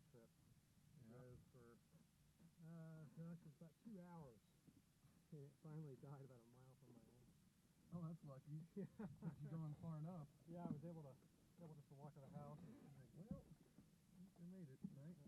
road trip. Yeah. Drove for, gosh, it was about 2 hours. And it finally died about a mile from my home. Oh, that's lucky. Yeah. But you going far enough. Yeah, I was able just to walk to the house. I'm like, well, at least I made it tonight.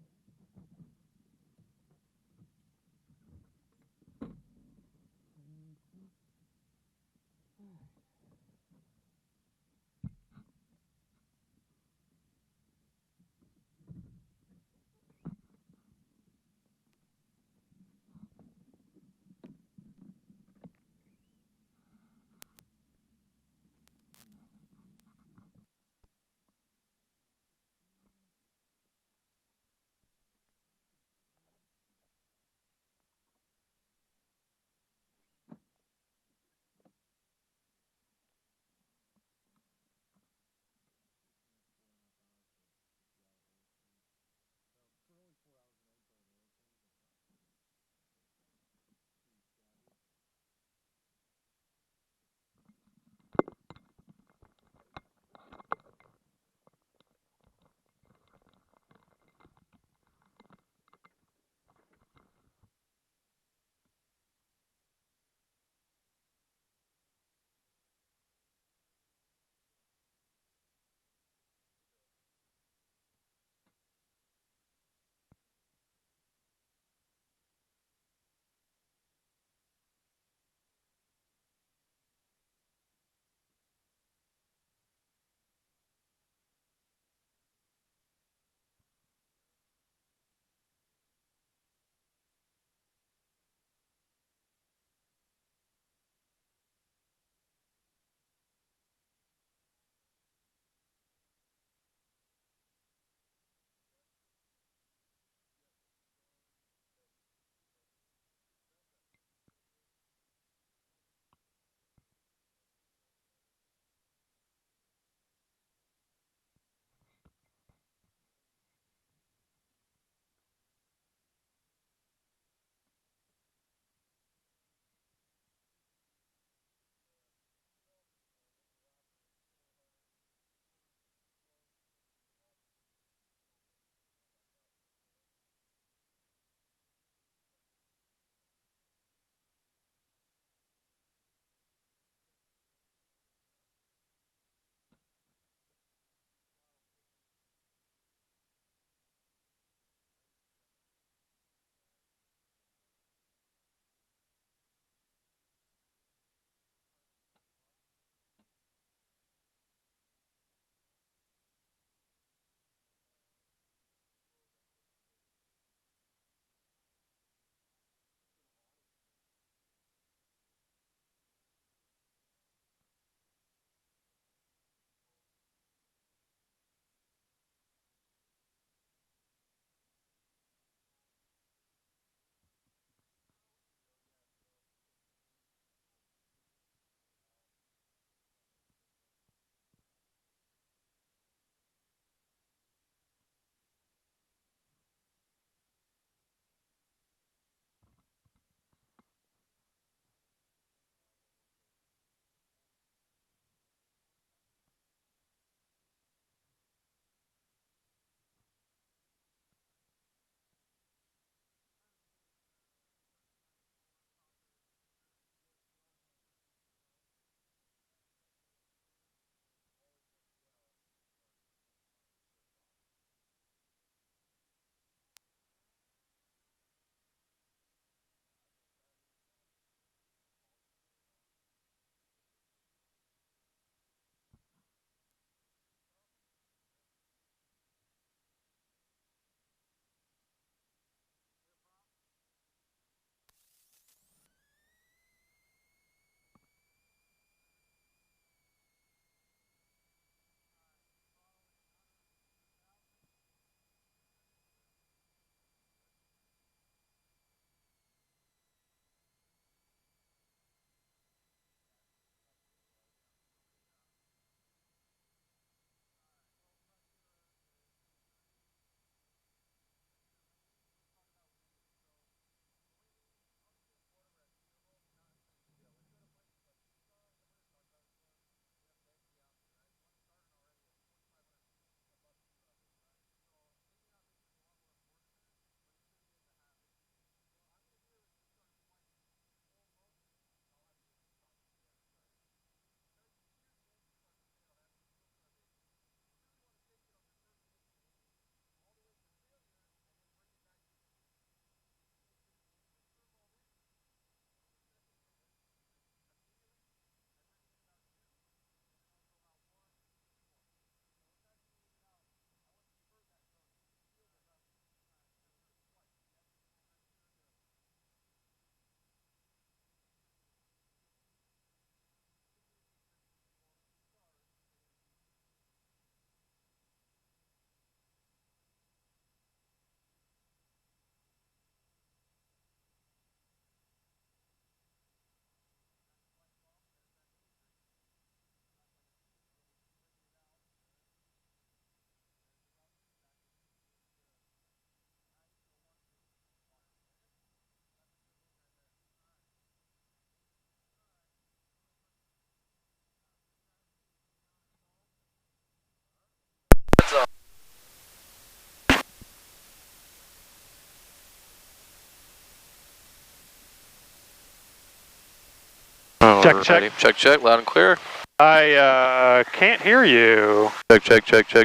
Check, Ready. Check, loud and clear. I can't hear you. Check.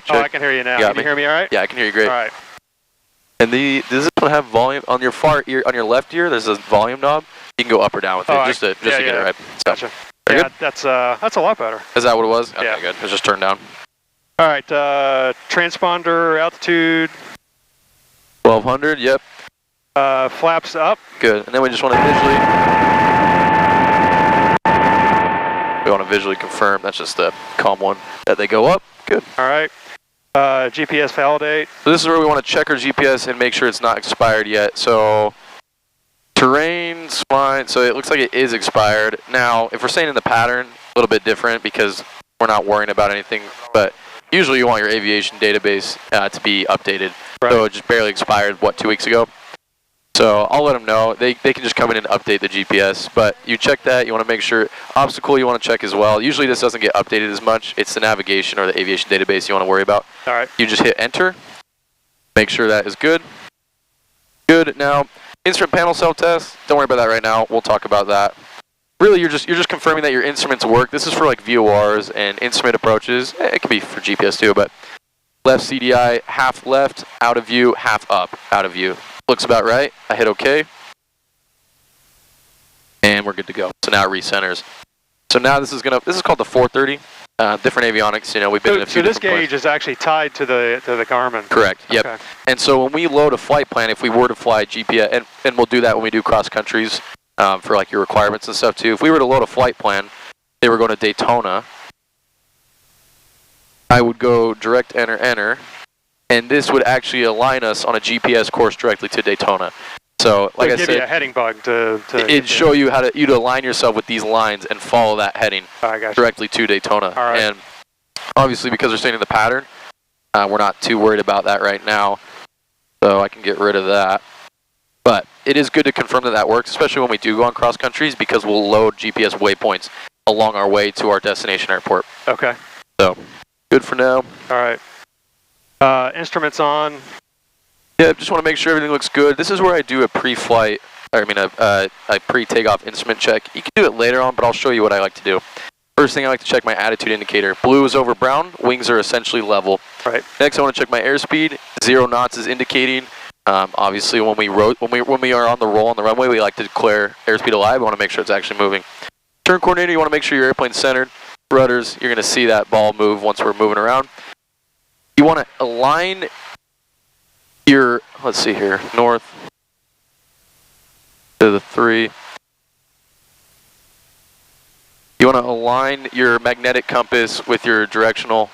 Oh, I can hear you now. Can you hear me all right? Yeah, I can hear you great. All right. And does this one have volume on your far ear, on your left ear? There's a volume knob. You can go up or down with it, just to get it right. So, gotcha. Very Yeah, good. that's a lot better. Is that what it was? Okay, Yeah. good. It's just turned down. All right, transponder altitude. 1200. Yep. Flaps up. Good. And then we just want to visually confirm. That's just the COM one that they go up. Good. All right. GPS validate. So this is where we want to check our GPS and make sure it's not expired yet. So terrain's fine. So it looks like it is expired. Now, if we're staying in the pattern, a little bit different because we're not worrying about anything. But usually you want your aviation database to be updated. Right. So it just barely expired, what, 2 weeks ago? So I'll let them know. They can just come in and update the GPS. But you check that. You want to make sure. Obstacle you want to check as well. Usually this doesn't get updated as much. It's the navigation or the aviation database you want to worry about. All right. You just hit enter. Make sure that is good. Good. Now, instrument panel self-test. Don't worry about that right now. We'll talk about that. Really, you're just confirming that your instruments work. This is for like VORs and instrument approaches. It can be for GPS too, but left CDI, half left, out of view, half up, out of view. Looks about right. I hit OK. And we're good to go. So now it recenters. So now this is called the 430. Different avionics, you know, we've been in a few. So this gauge is actually tied to the Garmin. Correct. Yep. Okay. And so when we load a flight plan, if we were to fly GPS, and we'll do that when we do cross countries for like your requirements and stuff too. If we were to load a flight plan, they were going to Daytona. I would go direct enter, and this would actually align us on a GPS course directly to Daytona. So, like I said, give you a heading bug to it'd show you how to align yourself with these lines and follow that heading directly to Daytona. All right. And obviously, because we're staying in the pattern, we're not too worried about that right now. So I can get rid of that. But it is good to confirm that that works, especially when we do go on cross countries, because we'll load GPS waypoints along our way to our destination airport. Okay. So, good for now. All right. Instruments on. Yeah, just want to make sure everything looks good. This is where I do a pre-flight, a pre-takeoff instrument check. You can do it later on, but I'll show you what I like to do. First thing, I like to check my attitude indicator. Blue is over brown. Wings are essentially level. Right. Next, I want to check my airspeed. 0 knots is indicating. Obviously, when we are on the roll on the runway, we like to declare airspeed alive. We want to make sure it's actually moving. Turn coordinator, you want to make sure your airplane's centered. Rudders, you're going to see that ball move once we're moving around. You want to align your, let's see here, north to the 3. You want to align your magnetic compass with your directional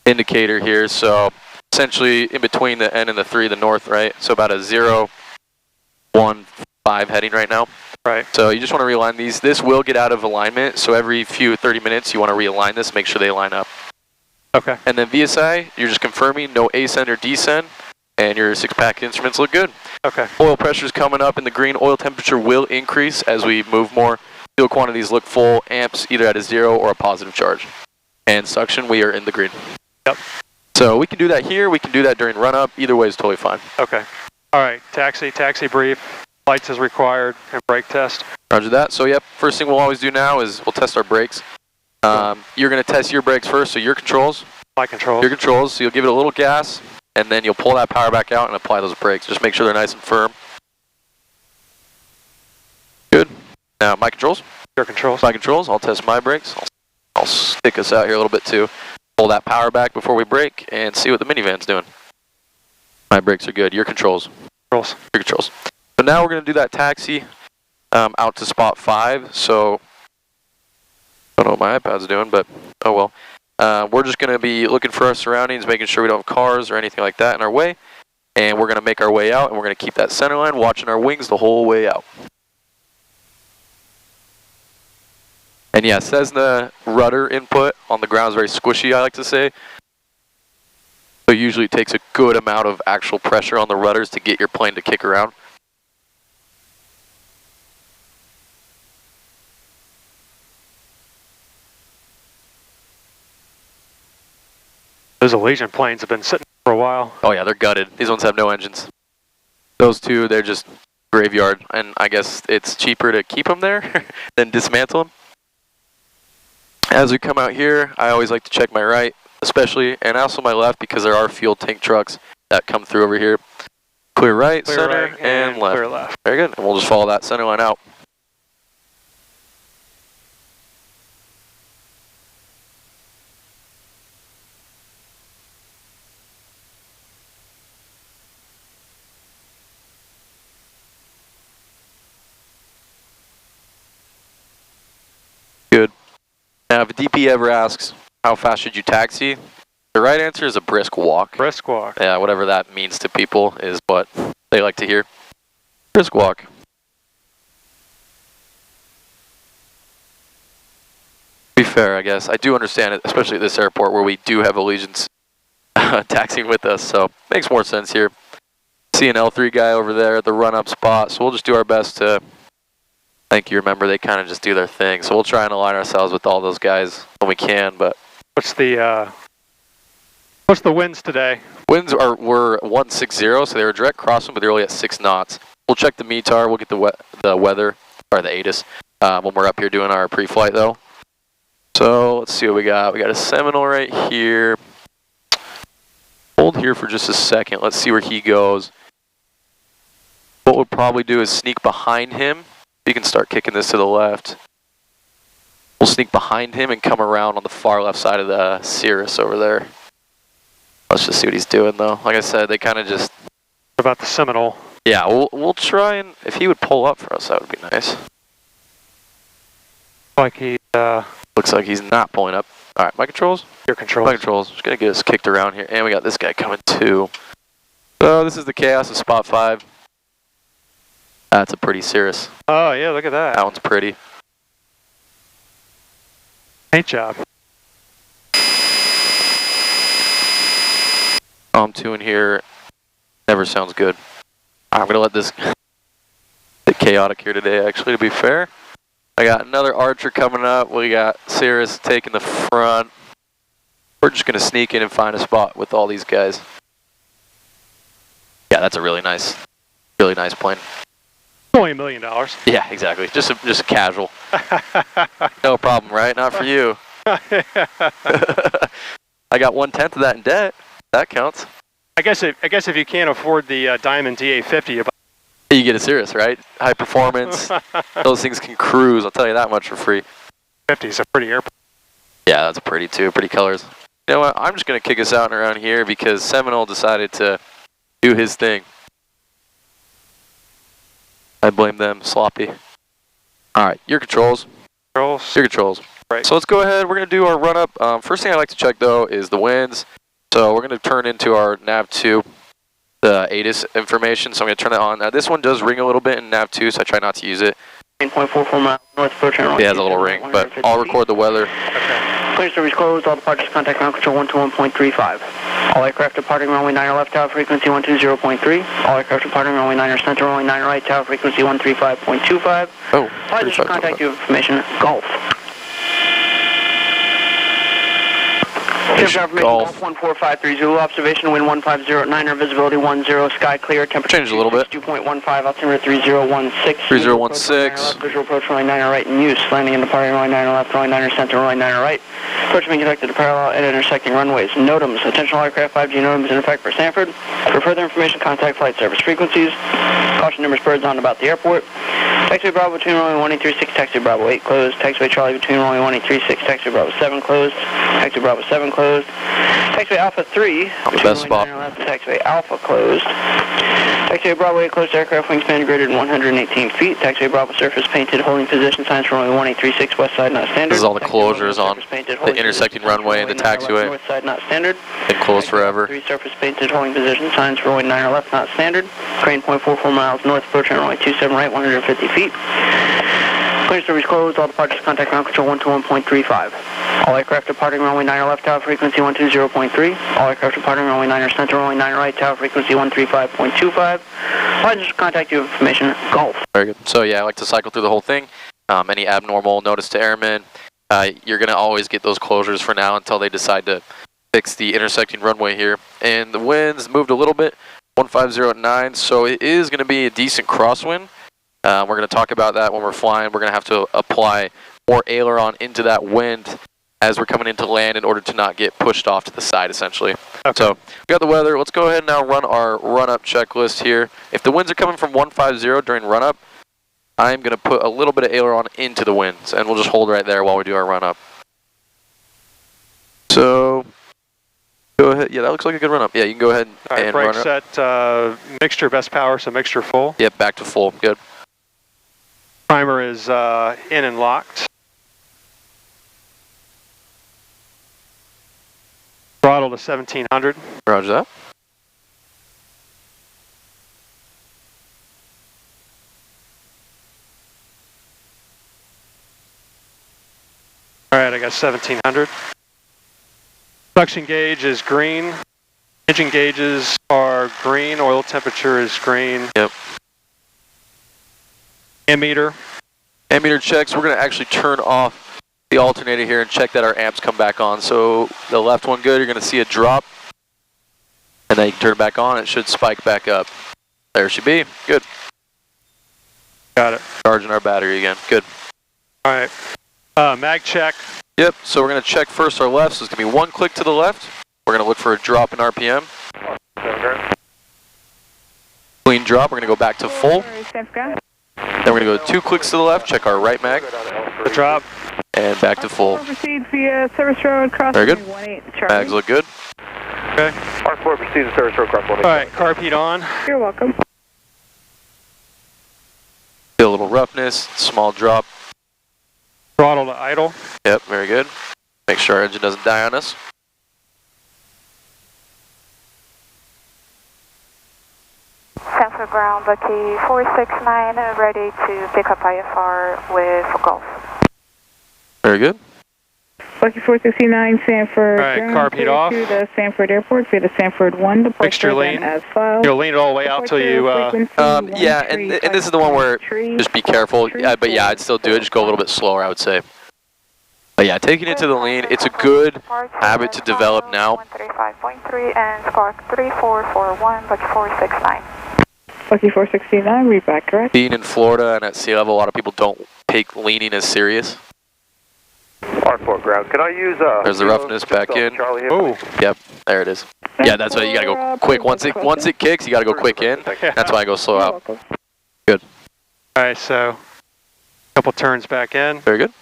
indicator here. So essentially in between the N and the 3, the north, right? So about a 0, 1, 5 heading right now. Right. So you just want to realign these. This will get out of alignment. So every few 30 minutes, you want to realign this, make sure they line up. Okay. And then VSI, you're just confirming no ascend or descend, and your 6-pack instruments look good. Okay. Oil pressure's coming up in the green. Oil temperature will increase as we move more. Fuel quantities look full. Amps either at a 0 or a positive charge. And suction, we are in the green. Yep. So we can do that here. We can do that during run-up. Either way is totally fine. Okay. All right. Taxi brief. Lights as required, and brake test. Roger that. So yep, first thing we'll always do now is we'll test our brakes. You're going to test your brakes first, so your controls. My controls. Your controls, so you'll give it a little gas, and then you'll pull that power back out and apply those brakes. Just make sure they're nice and firm. Good. Now my controls. Your controls. My controls, I'll test my brakes. I'll stick us out here a little bit too. Pull that power back before we brake and see what the minivan's doing. My brakes are good. Your controls. Controls. Your controls. So now we're going to do that taxi out to spot 5. So I don't know what my iPad's doing, but oh well. We're just going to be looking for our surroundings, making sure we don't have cars or anything like that in our way. And we're going to make our way out, and we're going to keep that center line, watching our wings the whole way out. And yeah, Cessna rudder input on the ground is very squishy, I like to say. So usually it takes a good amount of actual pressure on the rudders to get your plane to kick around. Those Allegiant planes have been sitting for a while. Oh yeah, they're gutted. These ones have no engines. Those two, they're just graveyard, and I guess it's cheaper to keep them there than dismantle them. As we come out here, I always like to check my right, especially, and also my left, because there are fuel tank trucks that come through over here. Clear right, Clear center, right, and left. Clear left. Very good, and we'll just follow that center line out. Good. Now, if a DP ever asks, how fast should you taxi? The right answer is a brisk walk. Brisk walk. Yeah, whatever that means to people is what they like to hear. Brisk walk. To be fair, I guess. I do understand it, especially at this airport where we do have Allegiance taxiing with us, so makes more sense here. See an L3 guy over there at the run-up spot, so we'll just do our best to... I think you remember they kind of just do their thing, so we'll try and align ourselves with all those guys when we can, but... What's the winds today? Winds were 160, so they were direct crossing, but they're only at 6 knots. We'll check the METAR, we'll get the weather, or the ATIS, when we're up here doing our pre-flight though. So, let's see what we got. We got a Seminole right here. Hold here for just a second, let's see where he goes. What we'll probably do is sneak behind him. We can start kicking this to the left. We'll sneak behind him and come around on the far left side of the Cirrus over there. Let's just see what he's doing though. Like I said, they kind of just... What about the Seminole? Yeah, we'll try and... If he would pull up for us, that would be nice. Like he... Looks like he's not pulling up. Alright, my controls? Your controls. My controls. Just gonna get us kicked around here. And we got this guy coming too. So this is the chaos of spot 5. That's a pretty Cirrus. Oh yeah, look at that. That one's pretty. Paint job. I'm doing here. Never sounds good. I'm gonna let this get chaotic here today, actually, to be fair. I got another Archer coming up. We got Cirrus taking the front. We're just gonna sneak in and find a spot with all these guys. Yeah, that's a really nice plane. Only $1 million. Yeah, exactly. Just a casual. No problem, right? Not for you. I got 1/10 of that in debt. That counts. I guess if you can't afford the Diamond DA50, you get a Cirrus, right? High performance. Those things can cruise. I'll tell you that much for free. 50 is a pretty airplane. Yeah, that's pretty too. Pretty colors. You know what? I'm just gonna kick us out and around here because Seminole decided to do his thing. I blame them. Sloppy. All right, your controls. Your controls. Right. So let's go ahead. We're gonna do our run up. First thing I like to check though is the winds. So we're gonna turn into our nav2, the ATIS information. So I'm gonna turn it on. Now this one does ring a little bit in nav2, so I try not to use it. 9.44 miles north approach. It has a little ring, but I'll record the weather. Okay. Clear service closed. All departures contact ground control 121.35. All aircraft departing runway 9 left, tower frequency 120.3. All aircraft departing runway 9 center, runway 9 right, tower frequency 135.25. Oh, Flight contact you information, Golf. Golf 1453 Zulu, observation wind 150 visibility 10, sky clear, temperature change a little bit. 2.15, altimeter 3016. 3016. Visual approach runway 9 right in use, landing in departing runway 9 left, runway 9 center, runway 9 right. Approach being conducted to parallel and intersecting runways. NOTAMs, attention all aircraft 5G NOTAMs in effect for Sanford. For further information, contact flight service frequencies. Caution numerous birds on about the airport. Taxiway Bravo between runway 1836, taxiway Bravo 8 closed. Taxiway Charlie between runway 1836, taxiway Bravo 7 closed. Taxiway Bravo 7 closed. Taxiway Alpha 3 between best spot. left, taxiway Alpha closed. Taxiway Bravo 8 closed, aircraft wingspan greater than 118 feet. Taxiway Bravo surface painted, holding position signs for runway 1836, west side not standard. This is all the closures on the intersecting runway and the taxiway. North side not standard. Been closed forever. 3 surface painted, holding position signs for runway 9 left not standard. Crane 0.44 miles north, approaching runway 27 right, 150 feet. Clear service closed. All departures contact ground control 121.35. All aircraft departing runway 9 left, tower frequency 120.3. All aircraft departing runway 9 center, runway 9 right, tower frequency 135.25. Flight just contact you information, Golf. Very good. So yeah, I like to cycle through the whole thing. Any abnormal notice to airmen, you're gonna always get those closures for now until they decide to fix the intersecting runway here. And the winds moved a little bit. 150 at 9, so it is going to be a decent crosswind. We're going to talk about that when we're flying. We're going to have to apply more aileron into that wind as we're coming into land in order to not get pushed off to the side, essentially. Okay. So we got the weather. Let's go ahead and now run our run-up checklist here. If the winds are coming from 150 during run-up, I'm going to put a little bit of aileron into the winds, and we'll just hold right there while we do our run-up. So go ahead. Yeah, that looks like a good run-up. Yeah, you can go ahead and brake run it. set, mixture, best power, so mixture full. Yep, back to full. Good. Primer is in and locked. Throttle to 1700. Roger that. All right, I got 1700. Suction gauge is green. Engine gauges are green. Oil temperature is green. Yep. Ammeter. Ammeter checks. We're going to actually turn off the alternator here and check that our amps come back on. So the left one good, you're going to see a drop. And then you can turn it back on. It should spike back up. There it should be. Good. Got it. Charging our battery again. Good. All right. Mag check. Yep. So we're going to check first our left. So it's going to be one click to the left. We're going to look for a drop in RPM. Clean drop. We're going to go back to full. Then we're going to go 2 clicks to the left. Check our right mag. The drop. And back to full. Proceed via service road cross. Very good. Mags look good. Okay. R4 proceed to service road cross. All right, carb heat on. You're welcome. Feel a little roughness. Small drop. Throttle to idle. Yep, very good. Make sure our engine doesn't die on us. Sanford ground, Bucky 469, ready to pick up IFR with Golf. Very good. Bucky 469, Sanford. All right, carb heat off. To the Sanford Airport via the Sanford 1 departure. Mixture lean. As filed. You'll lean it all the way out till you. Yeah, and this is the one where just be careful. Yeah, but yeah, I'd still do it. Just go a little bit slower, I would say. But yeah, taking it to the lean, it's a good habit to develop now. 135.3 and spark 3441, Bucky 469. Bucky 469, read back, correct? Being in Florida and at sea level, a lot of people don't take leaning as serious. R4 ground. Can I use There's the roughness back in. Oh, yep, there it is. Yeah, that's why you gotta go quick. Once it kicks, you gotta go quick in. That's why I go slow out. Good. all right. So, couple turns back in. Very good.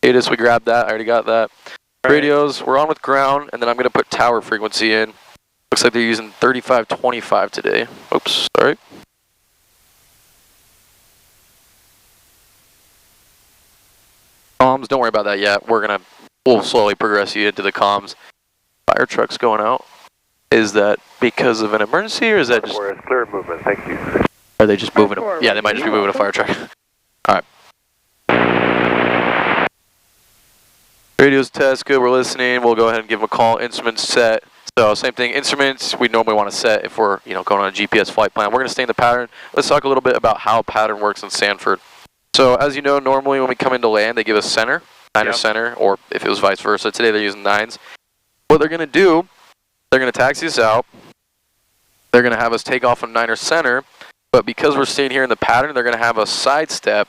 ATIS, we grabbed that. I already got that. Radios, we're on with ground, and then I'm gonna put tower frequency in. Looks like they're using 3525 today. Oops, sorry. Comms, don't worry about that yet. We'll slowly progress you into the comms. Fire truck's going out. Is that because of an emergency, or is that just... Clear movement, thank you. Are they just moving a... Yeah, they might just be moving a fire truck. Alright. Radios test, good, we're listening. We'll go ahead and give them a call. Instruments set. So same thing, instruments we normally want to set if we're going on a GPS flight plan. We're going to stay in the pattern. Let's talk a little bit about how pattern works in Sanford. So as you know, normally when we come into land, they give us center, 9er center, or if it was vice versa. Today they're using 9s. What they're going to do, they're going to taxi us out. They're going to have us take off on 9er center, but because we're staying here in the pattern, they're going to have us sidestep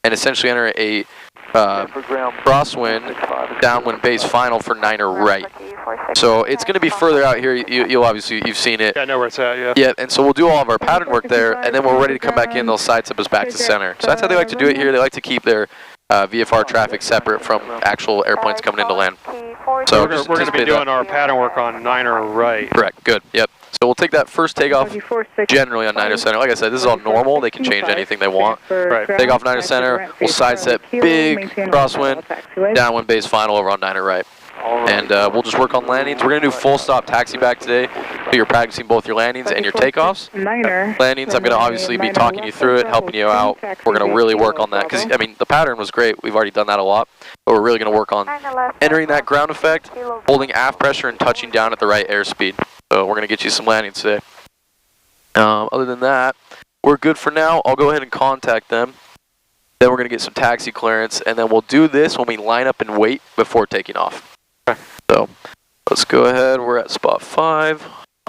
and essentially enter a crosswind, downwind base final for 9er right. So it's going to be further out here. You've seen it. Yeah, I know where it's at. Yeah. Yeah, and so we'll do all of our pattern work there, and then we're ready to come back in. They'll sidestep us back to center. So that's how they like to do it here. They like to keep their VFR traffic separate from actual airplanes coming into land. So we're going to be doing our pattern work on 9er right. Correct. Good. Yep. So we'll take that first takeoff generally on 9er center. Like I said, this is all normal. They can change anything they want. Right. Take off 9er center. We'll sidestep big crosswind, downwind base final over on 9er right. And we'll just work on landings. We're going to do full stop taxi back today. So you're practicing both your landings and your takeoffs. Landings, I'm going to obviously be talking you through it, helping you out. We're going to really work on that because, I mean, the pattern was great. We've already done that a lot. But we're really going to work on entering that ground effect, holding aft pressure, and touching down at the right airspeed. So we're going to get you some landings today. Other than that, we're good for now. I'll go ahead and contact them. Then we're going to get some taxi clearance, and then we'll do this when we line up and wait before taking off. So let's go ahead. We're at spot 5.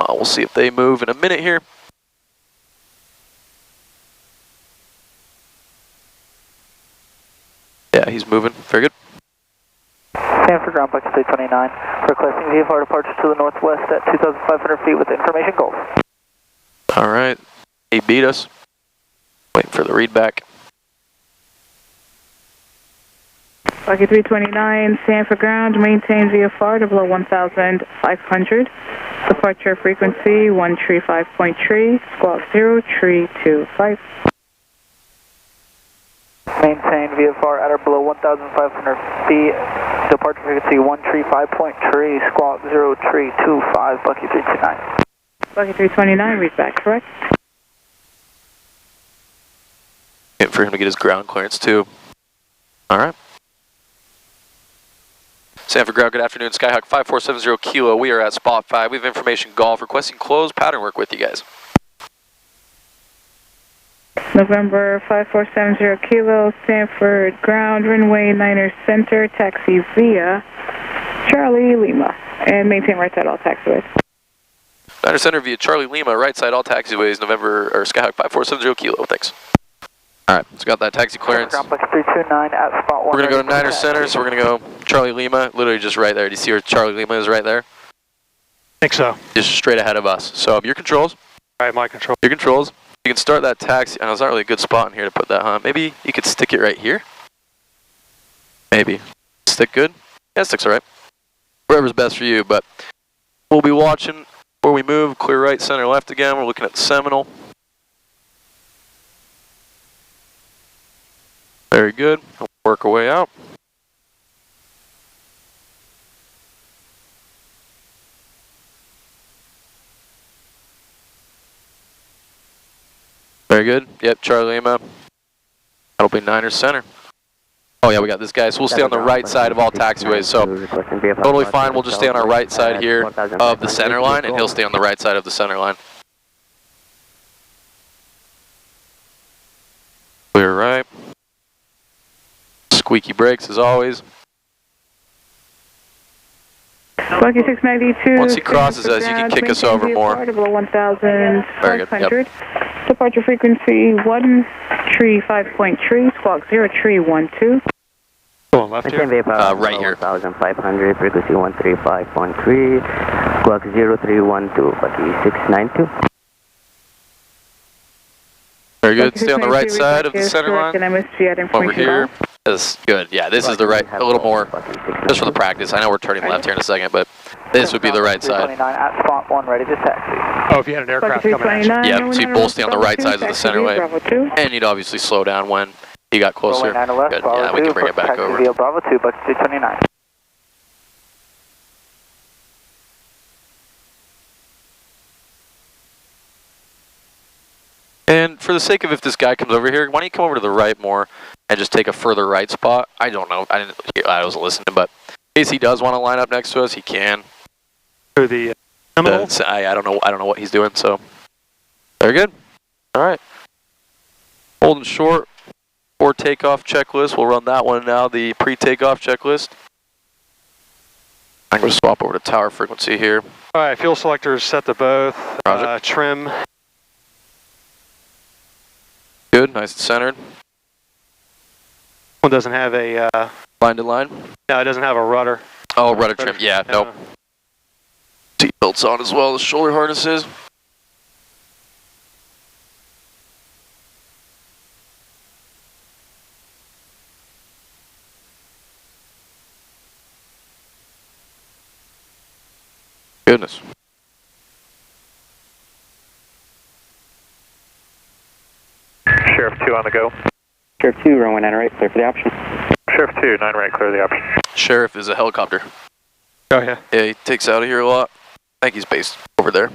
We'll see if they move in a minute here. Yeah, he's moving. Very good. Sanford ground, Bucky 329. Requesting VFR departure to the northwest at 2,500 feet with information goals. All right. He beat us. Waiting for the read back. Bucky 329, Sanford ground, maintain VFR to below 1,500. Departure frequency 135.3, squawk 0325. Maintain VFR at or below 1,500 feet. Departure frequency 135.3, squawk 0325, Bucky 329. Bucky 329, read back, correct? Waiting for him to get his ground clearance too. All right. Sanford ground, good afternoon. Skyhawk 5470 Kilo. We are at spot 5. We have information golf requesting closed pattern work with you guys. November 5470 Kilo, Sanford ground, runway 9er center, taxi via Charlie Lima, and maintain right side all taxiways. 9er center via Charlie Lima, right side all taxiways, November, or Skyhawk 5470 Kilo. Thanks. All right, so got that taxi clearance. Ground Bucky 329 at spot 1. We're going to go to 9er center, so we're going to go Charlie Lima, literally just right there. Do you see where Charlie Lima is right there? I think so. Just straight ahead of us. So your controls. All right, my control. Your controls. You can start that taxi. I know it's not really a good spot in here to put that, huh? Maybe you could stick it right here? Maybe. Stick good? Yeah, sticks all right. Wherever's best for you, but we'll be watching before we move. Clear right, center, left again. We're looking at the Seminole. Very good. We'll work our way out. Very good. Yep, Charlie Lima. That'll be 9er center. Oh yeah, we got this guy. So we'll stay on the right side of all taxiways. So totally fine. We'll just stay on our right side here of the center line, and he'll stay on the right side of the center line. Clear right. Squeaky brakes as always. Bucky 692. Once he crosses us, you can kick us over more. Below 1,500. Yep. Departure frequency 135.3, squawk 0312. Going left here? Right here. 1,500, frequency 135.3, squawk 0312, Bucky 692. Very good. Stay on the right side of the center line. Over here. That's good. Yeah, this is the right, a little more, just for the practice. I know we're turning left here in a second, but this would be the right side. At spot 1, ready to taxi. Oh, if you had an aircraft coming at you. Yeah, so you'd both stay on the right sides of the centerway, and you'd obviously slow down when he got closer. Good. Yeah, we can bring it back over. Bravo 2, Bucky 329. And for the sake of if this guy comes over here, why don't you come over to the right more and just take a further right spot? I don't know. I wasn't listening, but in case he does want to line up next to us, he can. To the I don't know. I don't know what he's doing. So very good. All right. Holding short for takeoff checklist. We'll run that one now. The pre-takeoff checklist. I'm going to swap over to tower frequency here. All right, fuel selectors set to both. Trim. Good, nice and centered. One doesn't have a line to line. No, it doesn't have a rudder. Oh, rudder trim. Yeah, nope. Seat belts on as well as shoulder harnesses. Goodness. Sheriff 2 on the go. Sheriff 2, runway 9 right, clear for the option. Sheriff 2, 9 right, clear the option. Sheriff is a helicopter. Oh, yeah. Yeah, he takes out of here a lot. I think he's based over there.